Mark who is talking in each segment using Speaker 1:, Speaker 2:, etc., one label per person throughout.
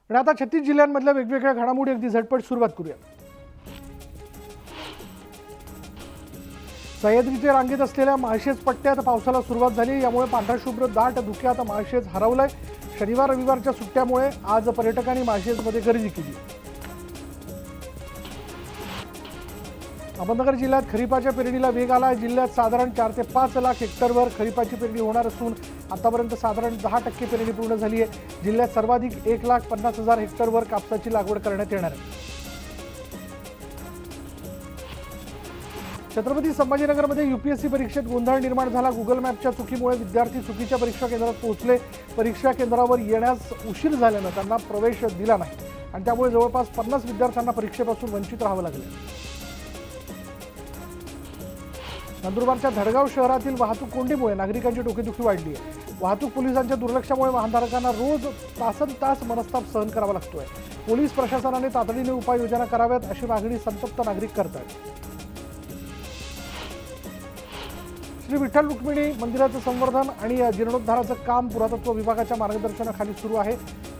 Speaker 1: आणि आता 36 जिल्ह्यांमधल्या वेगवेगळ्या घडामोडी अगदी झटपट सुरुवात करूया। सह्याद्रीच्या रांगेत असलेल्या माळशेज पट्ट्यात पावसाला सुरुवात झाली। यामुळे पांढरा शुभ्र दाट धुक्यात माळशेज हरवलंय। शनिवार रविवारच्या सुट्ट्यामुळे आज पर्यटकांनी माळशेजमध्ये गर्दी केली। अहमदनगर जिल्ह्यात खरीपाच्या पेरणीला वेग आला। जिल्ह्यात साधारण 4 ते 5 लाख हेक्टरवर खरीपाची पेरणी होणार असून आतापर्यंत साधारण 10% पेरणी पूर्ण झाली आहे। जिल्ह्यात सर्वाधिक 1,50,000 हेक्टरवर कापसाची लागवड करण्यात येणार आहे। छत्रपती संभाजीनगरमध्ये यूपीएससी परीक्षेत गोंधळ निर्माण झाला। गुगल मॅपच्या चुकीमुळे विद्यार्थी चुकीच्या परीक्षा केंद्रात पोहोचले। परीक्षा केंद्रावर येण्यास उशीर झाल्याने त्यांना प्रवेश दिला नाही आणि त्यामुळे जवळपास 50 विद्यार्थ्यांना परीक्षेपासून वंचित राहावे लागले। नंदुरबारच्या धडगाव शहरातील वाहतूक कोंडीमुळे नागरिकांची डोकेदुखी वाढली आहे। वाहतूक पोलिसांच्या दुर्लक्षामुळे वाहनधारकांना रोज तासनतास मनस्ताप सहन करावा लागतोय। पोलीस प्रशासनाने तातडीने उपाययोजना कराव्यात अशी मागणी संतप्त नागरिक करतात। श्री विठ्ठल रुक्मिणी मंदिराचं संवर्धन आणि जीर्णोद्धाराचं काम पुरातत्व विभागाच्या मार्गदर्शनाखाली सुरू आहे।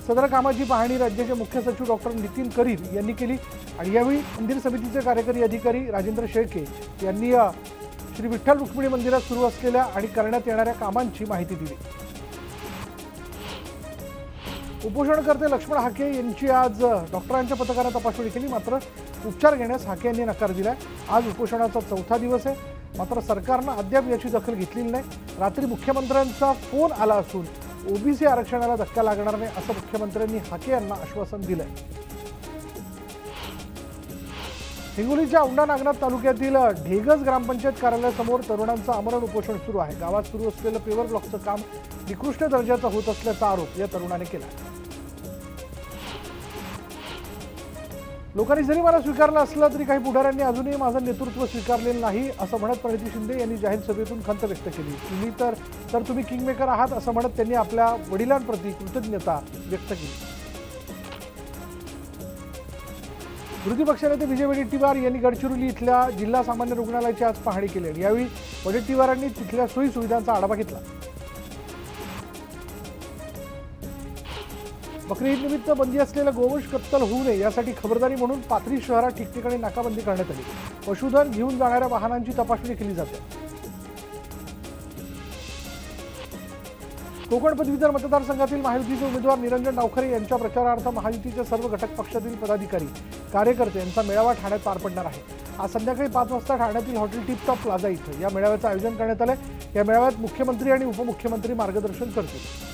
Speaker 1: सदर कामाची पाहणी राज्याचे मुख्य सचिव डॉक्टर नितीन करीर यांनी केली आणि यावेळी मंदिर समितीचे कार्यकारी अधिकारी राजेंद्र शेळके यांनी श्री विठ्ठल रुक्मिणी मंदिरात सुरू असलेल्या आणि करण्यात येणाऱ्या कामांची माहिती दिली। उपोषणकर्ते लक्ष्मण हाके यांची आज डॉक्टरांच्या पथकाने तपासणी केली, मात्र उपचार घेण्यास हाके यांनी नकार दिलाय। आज उपोषणाचा 4था दिवस आहे, मात्र सरकारने अद्याप याची दखल घेतलेली नाही। रात्री मुख्यमंत्र्यांचा फोन आला असून ओबीसी आरक्षणाला धक्का लागणार नाही असं मुख्यमंत्र्यांनी हाके यांना आश्वासन दिलंय। हिंगोलीच्या औंढा नागनाथ तालुक्यातील ढेगज ग्रामपंचायत कार्यालयासमोर तरुणांचं आमरण उपोषण सुरू आहे। गावात सुरू असलेलं पेवर ब्लॉकचं काम निकृष्ट दर्जाचं होत असल्याचा आरोप या तरुणाने केला। लोकांनी जरी मला स्वीकारलं असलं तरी काही पुढाऱ्यांनी अजूनही माझं नेतृत्व स्वीकारलेलं नाही असं म्हणत प्रणिती शिंदे यांनी जाहीर सभेतून खंत व्यक्त केली। तुम्ही किंगमेकर आहात असं म्हणत त्यांनी आपल्या वडिलांप्रती कृतज्ञता व्यक्त केली। विरोधी पक्षनेते विजय वडेट्टीवार यांनी गडचिरोली इथल्या जिल्हा सामान्य रुग्णालयाची आज पाहणी केली। यावेळी वडेट्टीवारांनी तिथल्या सोयी सुविधांचा आढावा घेतला। बकरी ईद निमित्त बंदी असलेलं गोवंश कत्तल होऊ नये यासाठी खबरदारी म्हणून पाथरी शहरात ठिकठिकाणी नाकाबंदी करण्यात आली। पशुधन घेऊन जाणाऱ्या वाहनांची तपासणी केली जाते। कोकण पदवीधर मतदारसंघातील महायुतीचे उमेदवार निरंजन डावखरे यांच्या प्रचारार्थ महायुतीच्या सर्व घटक पक्षातील पदाधिकारी कार्यकर्ते यांचा मेळावा ठाण्यात पार पडणार आहे। आज संध्याकाळी 5 वाजता ठाण्यातील हॉटेल टिपटॉप प्लाझा इथं या मेळाव्याचं आयोजन करण्यात आलंय। या मेळाव्यात मुख्यमंत्री आणि उपमुख्यमंत्री मार्गदर्शन करतील।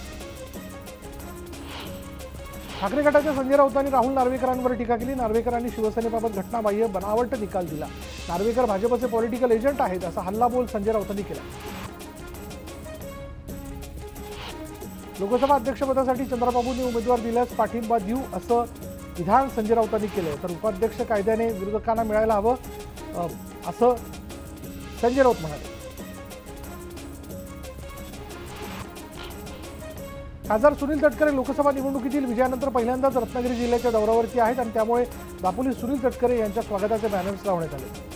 Speaker 1: ठाकरे गटाच्या संजय राऊतांनी राहुल नार्वेकरांवर टीका केली। नार्वेकरांनी शिवसेनेबाबत घटनाबाह्य बनावट निकाल दिला। नार्वेकर भाजपचे पॉलिटिकल एजंट आहेत असा हल्लाबोल संजय राऊतांनी केला। लोकसभा अध्यक्षपदासाठी चंद्रबाबूंनी उमेदवार दिल्यास पाठिंबा देऊ असं विधान संजय राऊतांनी केलं, तर उपाध्यक्ष कायद्याने विरोधकांना मिळायला हवं असं संजय राऊत म्हणाले। खासदार सुनील तटकरे लोकसभा निवडणुकीतील विजयानंतर पहिल्यांदाच रत्नागिरी जिल्ह्याच्या दौऱ्यावरती आहेत आणि त्यामुळे दापोलीत सुनील तटकरे यांच्या स्वागताचे बॅनर्स लावण्यात आले।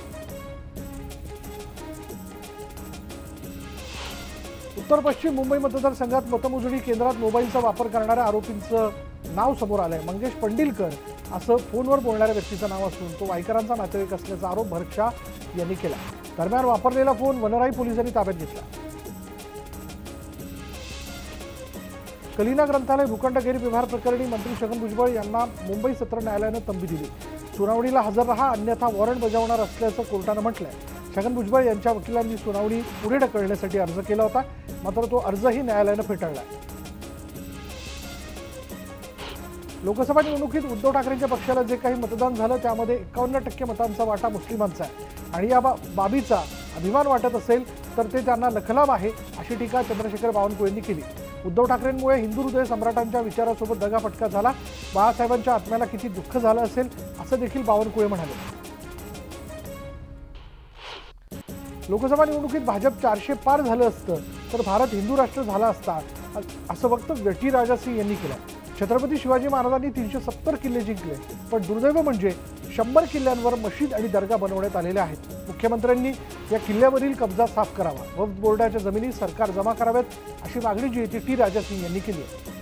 Speaker 1: उत्तर पश्चिम मुंबई मतदारसंघात मतमोजणी केंद्रात मोबाईलचा वापर करणाऱ्या आरोपींचं नाव समोर आलंय। मंगेश पंडिलकर असं फोनवर बोलणाऱ्या व्यक्तीचं नाव असून तो वायकरांचा नातेवाईक असल्याचा आरोप भरतशा यांनी केला। दरम्यान वापरलेला फोन वनराई पोलिसांनी ताब्यात घेतला। कलिना ग्रंथालय भूखंड गैरव्यवहार प्रकरणी मंत्री छगन भुजबळ यांना मुंबई सत्र न्यायालयानं तंबी दिली। सुनावणीला हजर राहा अन्यथा वॉरंट बजावणार असल्याचं कोर्टानं म्हटलंय। छगन भुजबळ यांच्या वकिलांनी सुनावणी पुढे ढकलण्यासाठी अर्ज केला होता, मात्र तो अर्जही न्यायालयानं फेटाळला। लोकसभा निवडणुकीत उद्धव ठाकरेंच्या पक्षाला जे काही मतदान झालं त्यामध्ये 51% मतांचा वाटा मुस्लिमांचा आहे आणि या बाबीचा अभिमान वाटत असेल तर ते त्यांना लखलाव आहे अशी टीका चंद्रशेखर बावनकुळेंनी केली। उद्धव ठाकरेंमुळे हिंदू हृदय सम्राटांच्या विचारासोबत दगाफटका झाला। बाळासाहेबांच्या आत्म्याला किती दुःख झालं असेल असं देखील बावनकुळे म्हणाले। लोकसभा निवडणुकीत भाजप 400 पार झालं असतं तर भारत हिंदू राष्ट्र झाला असता असं वक्तव्य टी राजा सिंह यांनी केलं। छत्रपती शिवाजी महाराजांनी 370 किल्ले जिंकले, पण दुर्दैव म्हणजे 100 किल्ल्यांवर मशीद आणि दर्गा बनवण्यात आलेले आहेत। मुख्यमंत्र्यांनी या किल्ल्यावरील कब्जा साफ करावा, वक्फ बोर्डाच्या जमिनी सरकार जमा कराव्यात अशी मागणी जी टी राजा सिंह यांनी केली आहे।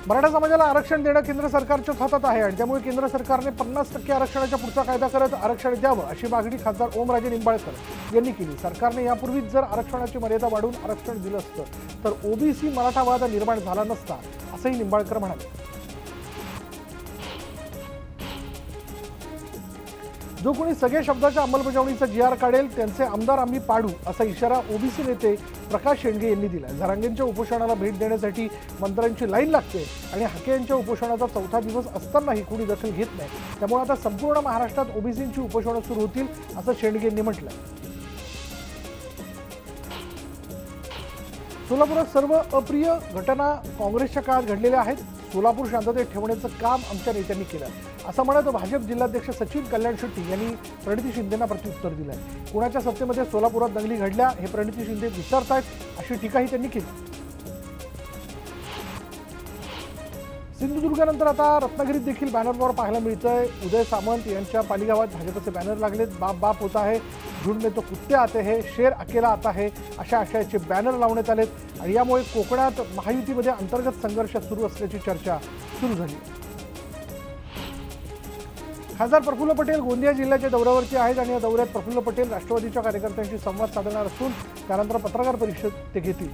Speaker 1: मराठा समाजाला आरक्षण देणं केंद्र सरकारच्याच हातात आहे आणि त्यामुळे केंद्र सरकारने 50% आरक्षणाच्या पुढचा कायदा करत आरक्षण द्यावं अशी मागणी खासदार ओमराजे निंबाळकर यांनी केली। सरकारने यापूर्वीच जर आरक्षणाची मर्यादा वाढवून आरक्षण दिलं असतं तर ओबीसी मराठा वाद निर्माण झाला नसता असंही निंबाळकर म्हणाले। जो कोणी सगळे शब्दाच्या अंमलबजावणीचा GR काढेल त्यांचे आमदार आम्ही पाडू असा इशारा ओबीसी नेते प्रकाश शेंडगे यांनी दिला। झरांगेंच्या उपोषणाला भेट देण्यासाठी मंत्र्यांची लाईन लागते आणि हाके यांच्या उपोषणाचा 4था दिवस असतानाही कोणी दखल घेत नाही, त्यामुळे आता संपूर्ण महाराष्ट्रात ओबीसींची उपोषणं सुरू होतील असं शेंडगे यांनी म्हटलं। सोलापुरात सर्व अप्रिय घटना काँग्रेसच्या काळात घडलेल्या आहेत। सोलापूर शांततेत ठेवण्याचं काम आमच्या नेत्यांनी केलं असं म्हणत भाजप जिल्हाध्यक्ष सचिन कल्याण शेट्टी यांनी प्रणिती शिंदेंना प्रत्युत्तर दिलंय। कुणाच्या सत्तेमध्ये सोलापुरात दंगली घडल्या हे प्रणिती शिंदे विसरतायत अशी टीकाही त्यांनी केली। सिंधुदुर्गानंतर आता रत्नागिरीत देखील बॅनरवर पाहायला मिळतंय। उदय सामंत यांच्या पालिगावात भाजपचे बॅनर लागलेत। बाप बाप होता है, झुंड में तो कुत्ते आते हैं, शेर अकेला आता है अशा आशयाचे बॅनर लावण्यात आलेत आणि यामुळे कोकणात महायुतीमध्ये अंतर्गत संघर्ष सुरू असल्याची चर्चा सुरू झाली। खासदार प्रफुल्ल पटेल गोंदिया जिल्ह्याच्या दौऱ्यावरती आहेत आणि या दौऱ्यात प्रफुल्ल पटेल राष्ट्रवादीच्या कार्यकर्त्यांशी संवाद साधणार असून त्यानंतर पत्रकार परिषद ते घेतील।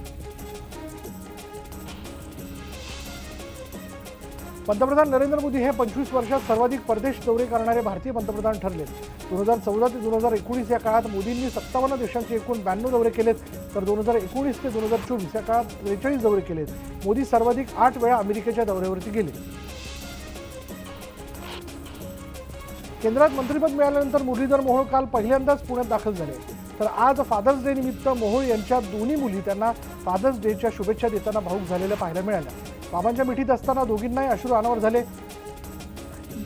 Speaker 1: पंतप्रधान नरेंद्र मोदी हे 25 वर्षात सर्वाधिक परदेश दौरे करणारे भारतीय पंतप्रधान ठरले। 2014 ते 2019 या काळात मोदींनी 57 देशांचे एकूण 92 दौरे केलेत, तर 2019 ते 2024 या काळात 43 दौरे केलेत। मोदी सर्वाधिक 8 वेळा अमेरिकेच्या दौऱ्यावरती गेले। केंद्रात मंत्रिपद मिळाल्यानंतर मुरलीधर मोहोळ काल पहिल्यांदाच पुण्यात दाखल झाले, तर आज फादर्स डे निमित्त मोहोळ यांच्या दोन्ही मुली त्यांना फादर्स डेच्या शुभेच्छा देताना भावूक झालेल्या पाहायला मिळाल्या। बाबांच्या मिठीत असताना दोघींनाही अश्रू अनावर झाले,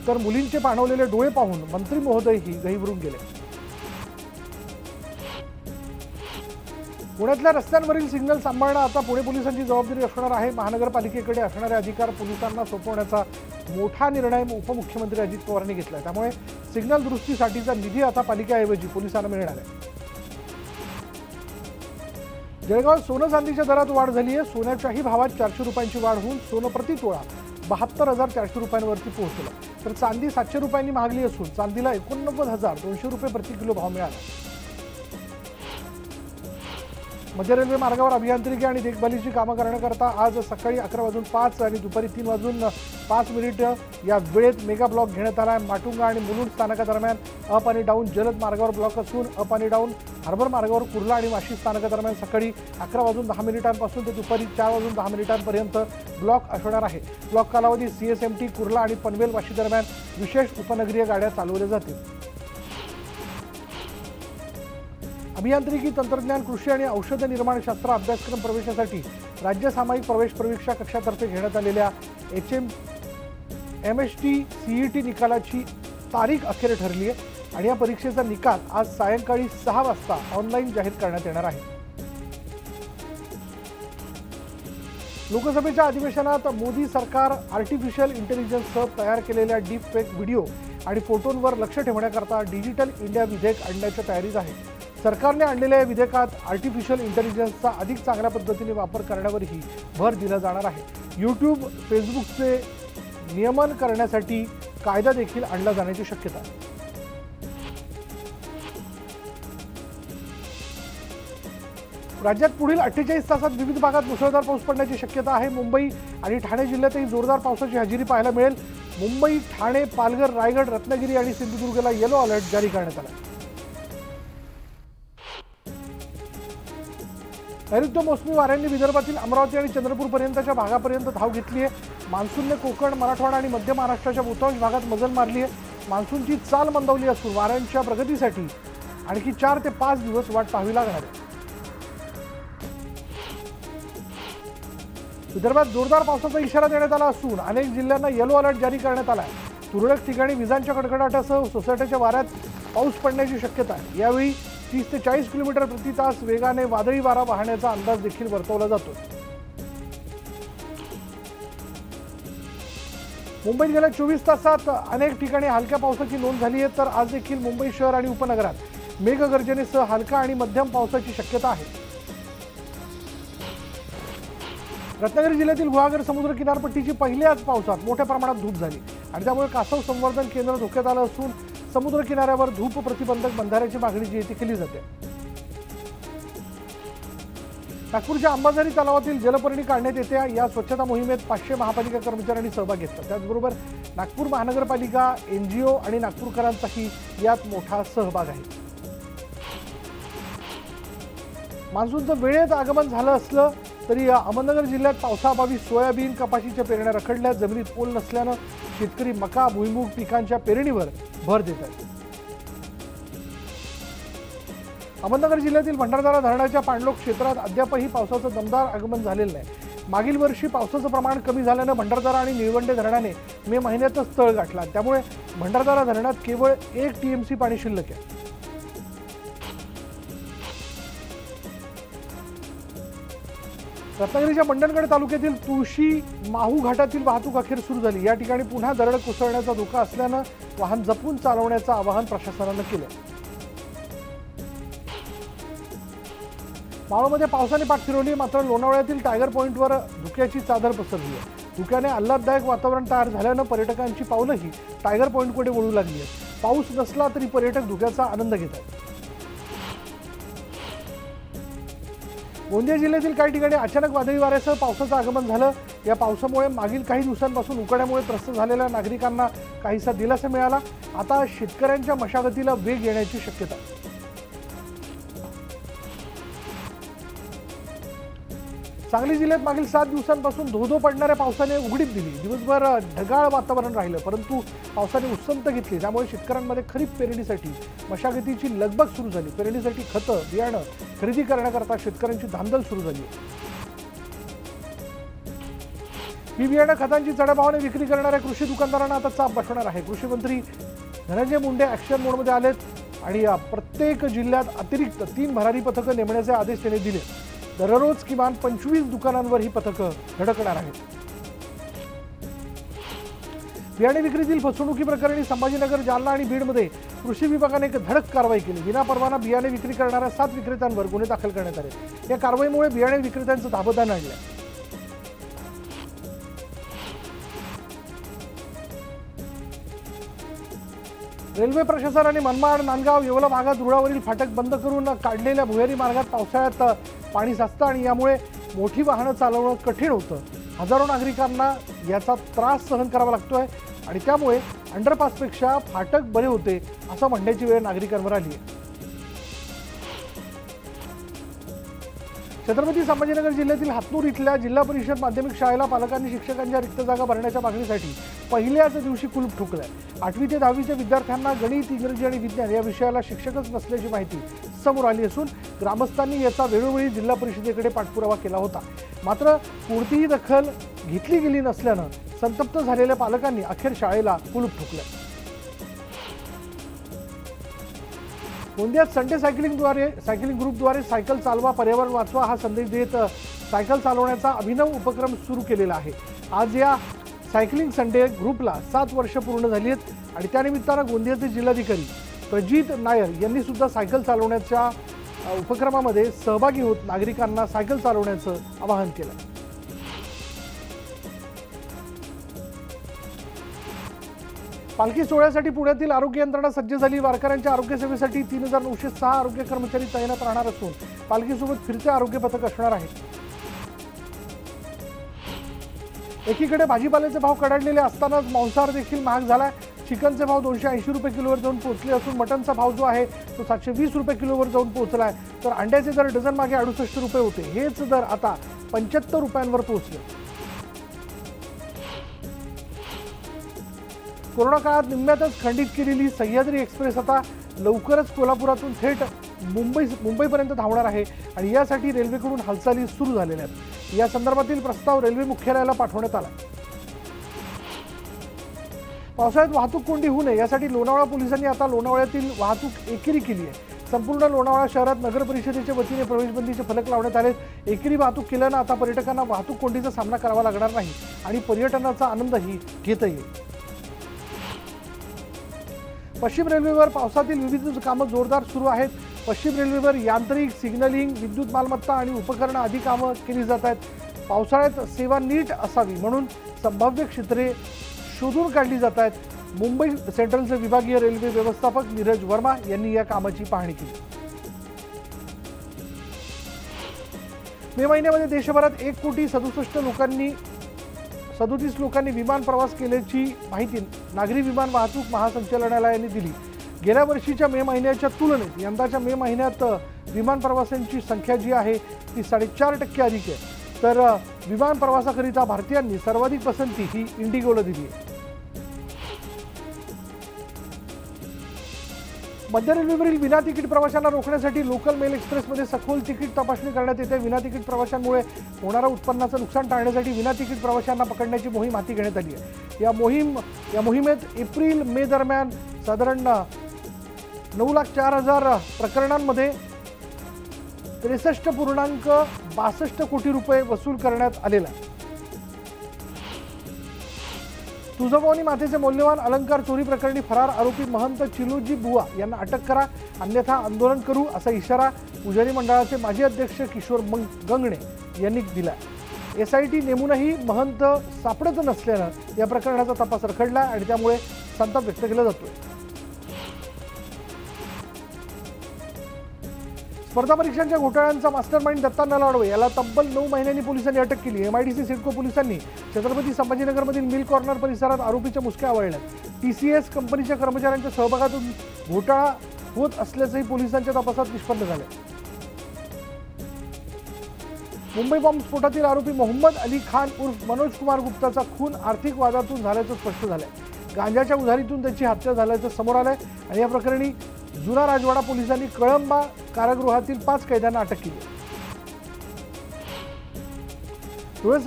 Speaker 1: तर मुलींचे पाणवलेले डोळे पाहून मंत्री महोदयही गहिवरून गेले। पुण्यातल्या रस्त्यांवरील सिग्नल सांभाळणं आता पुणे पोलिसांची जबाबदारी असणार आहे। महानगरपालिकेकडे असणारे अधिकार पोलिसांना सोपवण्याचा मोठा निर्णय उपमुख्यमंत्री अजित पवारांनी घेतला, त्यामुळे सिग्नल दुरुस्तीसाठीचा निधी आता पालिकेऐवजी पोलिसांना मिळणार आहे। जळगावात सोनं चांदीच्या दरात वाढ झाली आहे। सोन्याच्याही भावात 400 रुपयांची वाढ होऊन सोनं प्रति तोळा 72,400 रुपयांवरती पोहोचलं, तर चांदी 700 रुपयांनी महागली असून चांदीला 89,200 रुपये प्रति किलो भाव मिळाला। मध्य रेल्वे मार्गावर अभियांत्रिकी आणि देखभालीची कामं करण्याकरता आज सकाळी 11:05 आणि दुपारी 3:05 या वेळेत मेगा ब्लॉक घेण्यात आला आहे। माटुंगा आणि मुलुंड स्थानकादरम्यान अप आणि डाऊन जलद मार्गावर ब्लॉक असून अप आणि डाऊन हार्बर मार्गावर कुर्ला आणि वाशी स्थानकादरम्यान सकाळी 11:10 पासून ते दुपारी 4:10 ब्लॉक असणार आहे। ब्लॉक कालावधी CSMT कुर्ला आणि पनवेल वाशी दरम्यान विशेष उपनगरीय गाड्या चालवल्या जातील। अभियांत्रिकी तंत्रज्ञान कृषी आणि औषध निर्माणशास्त्र अभ्यासक्रम प्रवेशासाठी राज्य सामायिक प्रवेश परीक्षा कक्षातर्फे घेण्यात आलेल्या MST CET निकालाची तारीख अखेर ठरली आहे आणि या परीक्षेचा निकाल आज सायंकाळी 6 वाजता ऑनलाईन जाहीर करण्यात येणार आहे। लोकसभेच्या अधिवेशनात मोदी सरकार आर्टिफिशियल इंटेलिजन्ससह तयार केलेल्या डीप फेक व्हिडिओ आणि फोटोंवर लक्ष ठेवण्याकरता डिजिटल इंडिया विधेयक आणण्याच्या तयारीत आहे। सरकारने आणलेल्या या विधेयकात आर्टिफिशियल इंटेलिजन्सचा अधिक चांगल्या पद्धतीने वापर करण्यावरही भर दिला जाणार आहे। YouTube, फेसबुकचे नियमन करण्यासाठी कायदा देखील आणला जाण्याची शक्यता आहे। राज्यात पुढील 48 तासात विविध भागात मुसळधार पाऊस पडण्याची शक्यता आहे। मुंबई आणि ठाणे जिल्ह्यातही जोरदार पावसाची हजेरी पाहायला मिळेल। मुंबई, ठाणे, पालघर, रायगड, रत्नागिरी आणि सिंधुदुर्गला येलो अलर्ट जारी करण्यात आला आहे। नैऋत्य मोसमी वाऱ्यांनी विदर्भातील अमरावती आणि चंद्रपूर पर्यंतच्या भागापर्यंत धाव घेतली आहे। मान्सूनने कोकण, मराठवाडा आणि मध्य महाराष्ट्राच्या बहुतांश भागात मजल मारली आहे। मान्सूनची चाल मंदावली असून वाऱ्यांच्या प्रगतीसाठी आणखी 4 ते 5 दिवस वाट पाहावी लागणार आहे। विदर्भात जोरदार पावसाचा इशारा देण्यात आला असून अनेक जिल्ह्यांना येलो अलर्ट जारी करण्यात आला आहे। तुरळक ठिकाणी विजांच्या कडकडाटासह सोसाट्याच्या वाऱ्यात पाऊस पडण्याची शक्यता आहे। यावेळी 30 ते 40 किलोमीटर प्रति तास वेगाने वादळी वारा वाहण्याचा अंदाज देखील वर्तवला जातो। मुंबईत गेल्या 24 तासात अनेक ठिकाणी हलक्या पावसाची नोंद झाली आहे, तर आज देखील मुंबई शहर आणि उपनगरात मेघगर्जनेसह हलका आणि मध्यम पावसाची शक्यता आहे। रत्नागिरी जिल्ह्यातील गुहागर समुद्र किनारपट्टीची पहिल्याच पावसात मोठ्या प्रमाणात धूप झाली आणि त्यामुळे कासव संवर्धन केंद्र धोक्यात आलं असून समुद्र किनाऱ्यावर धूप प्रतिबंधक बंधाऱ्याची मागणी जी ती केली जाते। नागपूरच्या अंबाझरी तलावातील जलपर्णी काढण्यात येते। या स्वच्छता मोहिमेत 500 महापालिका कर्मचाऱ्यांनी सहभाग घेतला। त्याचबरोबर नागपूर महानगरपालिका, एनजीओ आणि नागपूरकरांचाही यात मोठा सहभाग आहे। मान्सूनचं वेळेत आगमन झालं असलं तरी अहमदनगर जिल्ह्यात पावसाअभावी सोयाबीन, कपाशीच्या पेरण्या रखडल्या। जमिनीत ओल नसल्यानं शेतकरी मका, भुईमूग पिकांच्या पेरणीवर भर देत आहेत। अहमदनगर जिल्ह्यातील भंडारदरा धरणाच्या पाणलोट क्षेत्रात अद्यापही पावसाचं दमदार आगमन झालेलं नाही। मागील वर्षी पावसाचं प्रमाण कमी झाल्यानं भंडारदरा आणि निळवंडे धरणाने मे महिन्यातच तळ गाठला। त्यामुळे भंडारदरा धरणात केवळ 1 टीएमसी पाणी शिल्लक आहे। रत्नागिरीच्या मंडणगड तालुक्यातील तुळशी माहू घाटातील वाहतूक अखेर सुरू झाली। या ठिकाणी पुन्हा दरड कोसळण्याचा धोका असल्यानं वाहन जपून चालवण्याचं आवाहन प्रशासनानं केलं। मावळमध्ये पावसाने पाठ फिरवली, मात्र लोणावळ्यातील टायगर पॉइंटवर धुक्याची चादर पसरली आहे। धुक्याने आल्हाददायक वातावरण तयार झाल्यानं पर्यटकांची पावलंही टायगर पॉइंटकडे वळू लागली आहेत। पाऊस नसला तरी पर्यटक धुक्याचा आनंद घेत आहेत। गोंदिया जिल्ह्यातील काही ठिकाणी अचानक वादळी वाऱ्यासह पावसाचं आगमन झालं। या पावसामुळे मागील काही दिवसांपासून उकाड्यामुळे त्रस्त झालेल्या नागरिकांना काहीसा दिलासा मिळाला। आता शेतकऱ्यांच्या मशागतीला वेग येण्याची शक्यता। सांगली जिल्ह्यात मागील 7 दिवसांपासून धोधो पडणाऱ्या पावसाने उघडीप दिली। दिवसभर ढगाळ वातावरण राहिलं, परंतु पावसाने उसंत घेतली। त्यामुळे शेतकऱ्यांमध्ये खरीप पेरणीसाठी मशागतीची लगबग सुरू झाली। पेरणीसाठी खतं, बियाणं खरेदी करण्याकरता शेतकऱ्यांची धांदल सुरू झाली। ही बियाणं खतांची चढ्या भावाने विक्री करणाऱ्या कृषी दुकानदारांना आता चाप बसणार आहे। कृषी मंत्री धनंजय मुंडे ॲक्शन मोडमध्ये आलेत आणि प्रत्येक जिल्ह्यात अतिरिक्त 3 भरारी पथकं नेमण्याचे आदेश त्यांनी दिले। दररोज किमान 25 दुकानांवर ही पथकं धडकणार आहेत। बियाणे विक्रीतील फसवणुकी प्रकरणी संभाजीनगर, जालना आणि बीडमध्ये कृषी विभागाने एक धडक कारवाई केली। विनापरवाना बियाणे विक्री करणाऱ्या 7 विक्रेत्यांवर गुन्हे दाखल करण्यात आले। या कारवाईमुळे बियाणे विक्रेत्यांचं धाबदान आणलं। रेल्वे प्रशासनाने मनमाड, नांदगाव, येवला भागात रुळावरील फाटक बंद करून काढलेल्या भुयारी मार्गात पावसाळ्यात पाणी साचतं आणि यामुळे मोठी वाहनं चालवणं कठीण होतं। हजारो नागरिकांना याचा त्रास सहन करावा लागतोय आणि त्यामुळे अंडरपासपेक्षा फाटक बरे होते असं म्हणण्याची वेळ नागरिकांवर आली आहे। छत्रपती संभाजीनगर जिल्ह्यातील हातनूर इथल्या जिल्हा परिषद माध्यमिक शाळेला पालकांनी शिक्षकांच्या रिक्त जागा भरण्याच्या मागणीसाठी पहिल्याच दिवशी कुलूप ठोकलंय। 8वी ते 10वीच्या विद्यार्थ्यांना गणित, इंग्रजी आणि विज्ञान या विषयाला शिक्षकच नसल्याची माहिती समोर आली असून ग्रामस्थांनी याचा वेळोवेळी जिल्हा परिषदेकडे पाठपुरावा केला होता। मात्र कोणतीही दखल घेतली गेली नसल्यानं संतप्त झालेल्या पालकांनी अखेर शाळेला कुलूप ठोकलंय। गोंदियात संडे सायकलिंग ग्रुपद्वारे सायकल चालवा, पर्यावरण वाचवा हा संदेश देत सायकल चालवण्याचा अभिनव उपक्रम सुरू केलेला आहे। आज या सायकलिंग संडे ग्रुपला 7 वर्ष पूर्ण झाली आहेत आणि त्यानिमित्तानं गोंदियाचे जिल्हाधिकारी प्रजित नायर यांनी सुद्धा सायकल चालवण्याच्या उपक्रमामध्ये सहभागी होत नागरिकांना सायकल चालवण्याचं आवाहन केलं। पालखी सोहळ्यासाठी पुण्यातील आरोग्य यंत्रणा सज्ज झाली। वारकऱ्यांच्या आरोग्य सेवेसाठी 3906 आरोग्य कर्मचारी तैनात राहणार असून पालखीसोबत फिरते आरोग्य पथक असणार आहे। एकीकडे भाजीपाल्याचे भाव कडाडलेले असतानाच मांसाहार देखील महाग झालाय। चिकनचे भाव 280 रुपये किलोवर जाऊन पोहोचले असून मटनचा भाव जो आहे तो 720 रुपये किलोवर जाऊन पोहोचलाय। तर अंड्याचे दर डझन मागे 68 रुपये होते, हेच दर आता 75 रुपयांवर पोहोचले। कोरोना काळात निम्म्यातच खंडित केलेली सह्याद्री एक्सप्रेस आता लवकरच कोल्हापुरातून थेट मुंबईपर्यंत धावणार आहे आणि यासाठी रेल्वेकडून हालचाली सुरू झालेल्या आहेत। या संदर्भातील प्रस्ताव रेल्वे मुख्यालयाला पाठवण्यात आला। पावसाळ्यात वाहतूक कोंडी होऊ नये यासाठी लोणावळा पोलिसांनी आता लोणावळ्यातील वाहतूक एकेरी केली आहे। संपूर्ण लोणावळा शहरात नगर परिषदेच्या वतीने प्रवेशबंदीचे फलक लावण्यात आले। एकेरी वाहतूक केल्यानं आता पर्यटकांना वाहतूक कोंडीचा सामना करावा लागणार नाही आणि पर्यटनाचा आनंदही घेता येईल। पश्चिम रेल्वेवर पावसातील विविध कामं जोरदार सुरू आहेत। पश्चिम रेल्वेवर यांत्रिक, सिग्नलिंग, विद्युत मालमत्ता आणि उपकरणं आदी कामं केली जात आहेत। पावसाळ्यात सेवा नीट असावी म्हणून संभाव्य क्षेत्रे शोधून काढली जात आहेत. मुंबई सेंट्रलचे विभागीय रेल्वे व्यवस्थापक नीरज वर्मा यांनी या कामाची पाहणी केली. मे महिन्यामध्ये देशभरात 1,37,37 लोकांनी विमान प्रवास केल्याची माहिती नागरी विमान वाहतूक महासंचालनालयाने दिली. गेल्या वर्षीच्या मे महिन्याच्या तुलनेत यंदाच्या मे महिन्यात विमान प्रवाशांची संख्या जी आहे ती 4.5% अधिक आहे. तर विमान प्रवासाकरिता भारतीयांनी सर्वाधिक पसंती ही इंडिगोला दिली आहे. मध्य रेल्वेवरील विना तिकीट प्रवाशांना रोखण्यासाठी लोकल मेल एक्सप्रेसमध्ये सखोल तिकीट तपासणी करण्यात येते. विना तिकीट प्रवाशांमुळे होणारं उत्पन्नाचं नुकसान टाळण्यासाठी विना तिकीट प्रवाशांना पकडण्याची मोहीम हाती घेण्यात आली आहे. या मोहिमेत एप्रिल मे दरम्यान साधारण 9,04,000 प्रकरणांमध्ये 63.62 कोटी रुपये वसूल करण्यात आलेला. तुळजाभवानी मातेचे मौल्यवान अलंकार चोरी प्रकरणी फरार आरोपी महंत चिलोजी बुवा यांना अटक करा अन्यथा आंदोलन करू असा इशारा पुजारी मंडळाचे माजी अध्यक्ष किशोर गंगणे यांनी दिला. SIT नेमूनही महंत सापडत नसल्यानं या प्रकरणाचा तपास रखडला आणि त्यामुळे संताप व्यक्त केला जातोय. स्पर्धा परीक्षांच्या घोटाळ्यांचा मास्टरमाइंड दत्ता नलावडे याला तब्बल 9 महिन्यांनी पोलिसांनी अटक केली. MIDC सिडको पोलिसांनी छत्रपती संभाजीनगरमधील मिल कॉर्नर परिसरात आरोपीच्या मुसक्या आवळल्यात. TCS कंपनीच्या कर्मचाऱ्यांच्या सहभागातून घोटाळा होत असल्याचंही पोलिसांच्या तपासात निष्पन्न झालं. मुंबई बॉम्ब स्फोटातील आरोपी मोहम्मद अली खान उर्फ मनोज कुमार गुप्ताचा खून आर्थिक वादातून झाल्याचं स्पष्ट झालंय. गांजाच्या उधारीतून त्याची हत्या झाल्याचं समोर आलंय आणि या प्रकरणी जुना राजवाडा पोलिसांनी कळंबा कारागृहातील 5 कैद्यांना अटक केली. धुळे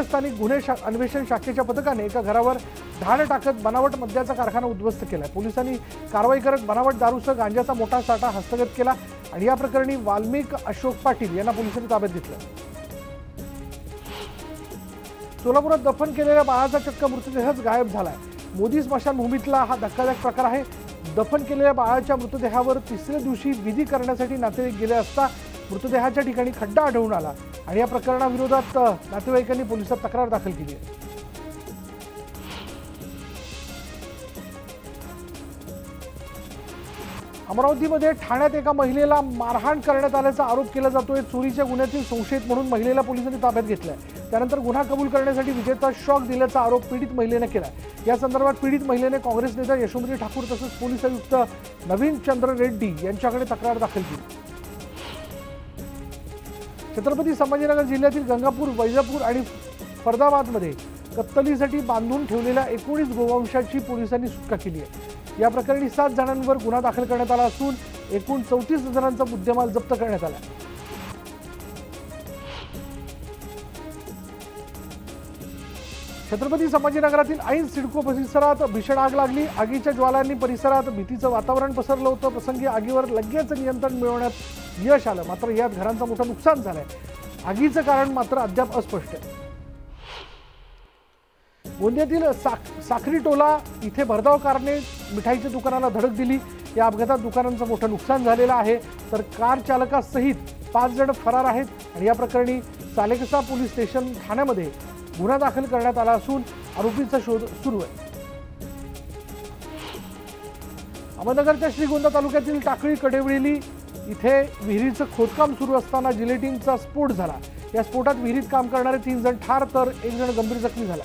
Speaker 1: स्थानिक गुन्हे अन्वेषण शाखेच्या पथकाने एका घरावर धाड टाकत बनावट मद्याचा कारखाना उद्ध्वस्त केला. पोलिसांनी कारवाई करत बनावट दारूसह गांजाचा मोठा साठा हस्तगत केला आणि या प्रकरणी वाल्मिक अशोक पाटील यांना पोलिसांनी ताब्यात घेतलं. सोलापुरात दफन केलेल्या बाळाचा चक्क मृतदेहच गायब झालाय. मोदी स्मशानभूमीतला हा धक्कादायक प्रकार आहे. दफन केलेल्या बाळाच्या मृतदेहावर 3ऱ्या दिवशी विधी करण्यासाठी नातेवाईक गेले असता मृतदेहाच्या ठिकाणी खड्डा आढळून आला आणि या प्रकरणाविरोधात नातेवाईकांनी पोलिसात तक्रार दाखल केली आहे. अमरावतीमध्ये ठाण्यात एका महिलेला मारहाण करण्यात आल्याचा आरोप केला जातोय. चोरीच्या गुन्ह्यातील संशयित म्हणून महिलेला पोलिसांनी ताब्यात घेतलाय. त्यानंतर गुन्हा कबूल करण्यासाठी विजेता शॉक दिल्याचा आरोप पीडित महिलेने केला. या संदर्भात पीडित महिलेने काँग्रेस नेता यशोमती ठाकूर तसंच पोलीस आयुक्त नवीन चंद्र रेड्डी यांच्याकडे तक्रार दाखल केली. छत्रपती संभाजीनगर जिल्ह्यातील गंगापूर, वैजापूर आणि फरदाबादमध्ये कत्तलीसाठी बांधून ठेवलेल्या 19 गोवंशाची पोलिसांनी सुटका केली आहे. या प्रकरणी 7 जणांवर गुन्हा दाखल करण्यात आला असून एकूण 34 जणांचा मुद्देमाल जप्त करण्यात आला. छत्रपती संभाजीनगरातील ऐन सिडको परिसरात भीषण आग लागली. आगीच्या ज्वालांनी परिसरात भीतीचं वातावरण पसरलं होतं. प्रसंगी आगीवर लगेच नियंत्रण मिळवण्यात यश आलं, मात्र यात घरांचं मोठं नुकसान झालंय. आगीचं कारण मात्र अद्याप अस्पष्ट आहे. गोंदियातील साखरी टोला इथे भरधाव कारने मिठाईच्या दुकानाला धडक दिली. या अपघातात दुकानांचं मोठं नुकसान झालेलं आहे. तर कार चालकासहित 5 जण फरार आहेत आणि या प्रकरणी सालेकसा पोलीस स्टेशन ठाण्यामध्ये गुन्हा दाखल करण्यात आला असून आरोपीचा शोध सुरू आहे. अहमदनगरच्या श्रीगोंदा तालुक्यातील टाकळी कडेवळी इथे विहिरीचं खोदकाम सुरू असताना जिलेटिनचा स्फोट झाला. या स्फोटात विहिरीत काम करणारे 3 जण ठार तर 1 जण गंभीर जखमी झाला.